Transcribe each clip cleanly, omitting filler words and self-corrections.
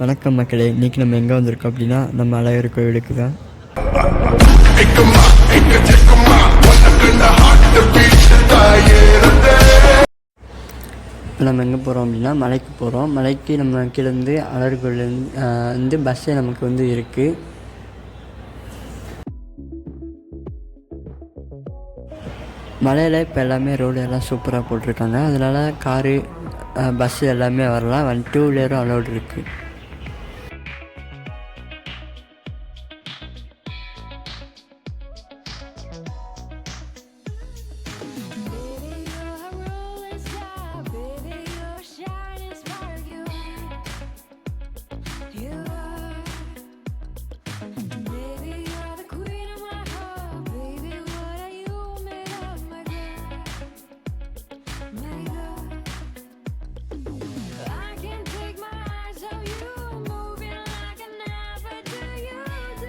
வணக்கம் மக்களே, இன்றைக்கி நம்ம எங்கே வந்திருக்கோம் அப்படின்னா நம்ம அழகர் கோவிலுக்கு தான். இப்போ நம்ம எங்கே போகிறோம் அப்படின்னா மலைக்கு போகிறோம். மலைக்கு நம்ம கீழேருந்து அழகர் கோவிலேருந்து பஸ்ஸே நமக்கு வந்து இருக்குது. மலையில் இப்போ எல்லாமே ரோடு எல்லாம் சூப்பராக போட்டிருக்காங்க. அதனால் காரு பஸ்ஸு எல்லாமே வரலாம். 2 வீலரும் அலோடு இருக்குது.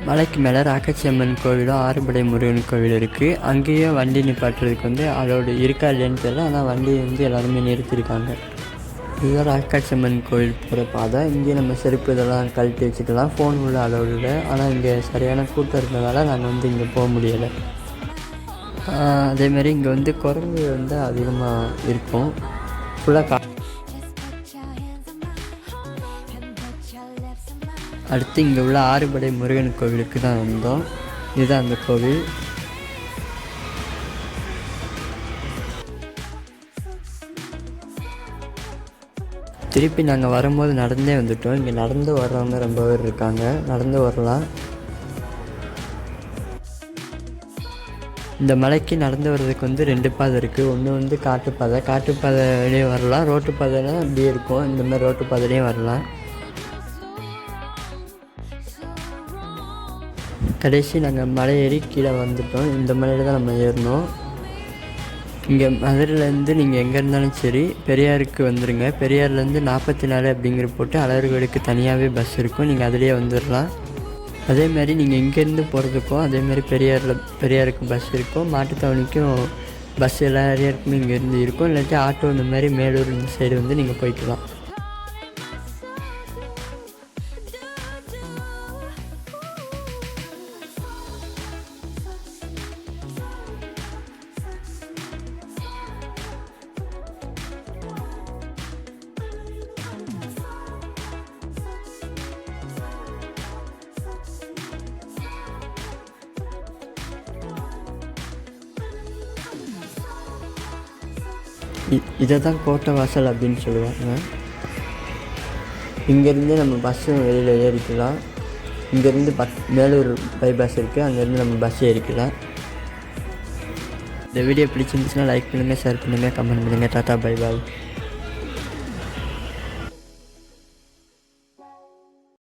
மலைக்கு மேலே ராக்காச்சி அம்மன் கோவிலும் ஆறுபடை முருகன் கோவில் இருக்குது. அங்கேயும் வண்டி நிப்பாட்டுறதுக்கு வந்து அதோடு இருக்கா இல்லைன்னு தெரியல, ஆனால் வண்டி வந்து எல்லாருமே நிறுத்தியிருக்காங்க. இதுதான் ராக்காச்சி அம்மன் கோவில் போகிற பாதை. இங்கேயும் நம்ம செருப்பு இதெல்லாம் கழட்டி வச்சுக்கலாம். ஃபோன் உள்ள அளவு இல்லை, ஆனால் இங்கே சரியான கூட்டம் இருந்ததால் நாங்கள் வந்து இங்கே போக முடியலை. அதேமாதிரி இங்கே வந்து குரங்கு வந்து அதிகமாக இருக்கும். ஃபுல்லாக அடுத்து இங்கே உள்ள ஆறுபடை முருகன் கோவிலுக்கு தான் வந்தோம். இதுதான் அந்த கோவில். திருப்பி நாங்கள் வரும்போது நடந்தே வந்துட்டோம். இங்கே நடந்து வர்றவங்க ரொம்ப பேர் இருக்காங்க. நடந்து வரலாம். இந்த மலைக்கு நடந்து வர்றதுக்கு வந்து 2 பாதை இருக்குது. ஒன்று வந்து காட்டுப்பாதை. காட்டுப்பாதையிலையும் வரலாம், ரோட்டு பாதைலாம் அப்படியே இருக்கும். இந்த மாதிரி ரோட்டு பாதையிலையும் வரலாம். கடைசி நாங்கள் மலை ஏறி கீழே வந்துட்டோம். இந்த மலையில் தான் நம்ம ஏறினோம். இங்கே மதுரையிலேருந்து நீங்கள் எங்கே இருந்தாலும் சரி பெரியாருக்கு வந்துடுங்க. பெரியார்லேருந்து 44 அப்படிங்கிற போட்டு அழகர் கோயிலுக்கு தனியாகவே பஸ் இருக்கும். நீங்கள் அதிலே வந்துடலாம். அதேமாதிரி நீங்கள் இங்கேருந்து போகிறதுக்கும் அதேமாதிரி பெரியாருக்கு பஸ் இருக்கும். மாட்டுத்தாவணிக்கும் பஸ் எல்லா ஏரியாருக்குமே இங்கேருந்து இருக்கும். இல்லாட்டி ஆட்டோ இந்த மாதிரி மேலூர் இந்த சைடு வந்து நீங்கள் போய்க்கலாம். இதை தான் கோட்டை வாசல் அப்படின்னு சொல்லுவாங்க. இங்கேருந்து நம்ம பஸ்ஸும் வெளியில் ஏறிக்கலாம். இங்கேருந்து மேலூர் பைபாஸ் இருக்குது, அங்கேருந்து நம்ம பஸ் ஏறிக்கலாம். இந்த வீடியோ பிடிச்சிருந்துச்சுன்னா லைக் பண்ணுங்கள், ஷேர் பண்ணுங்கள், கமெண்ட் பண்ணுங்கள். Tata, bye bye.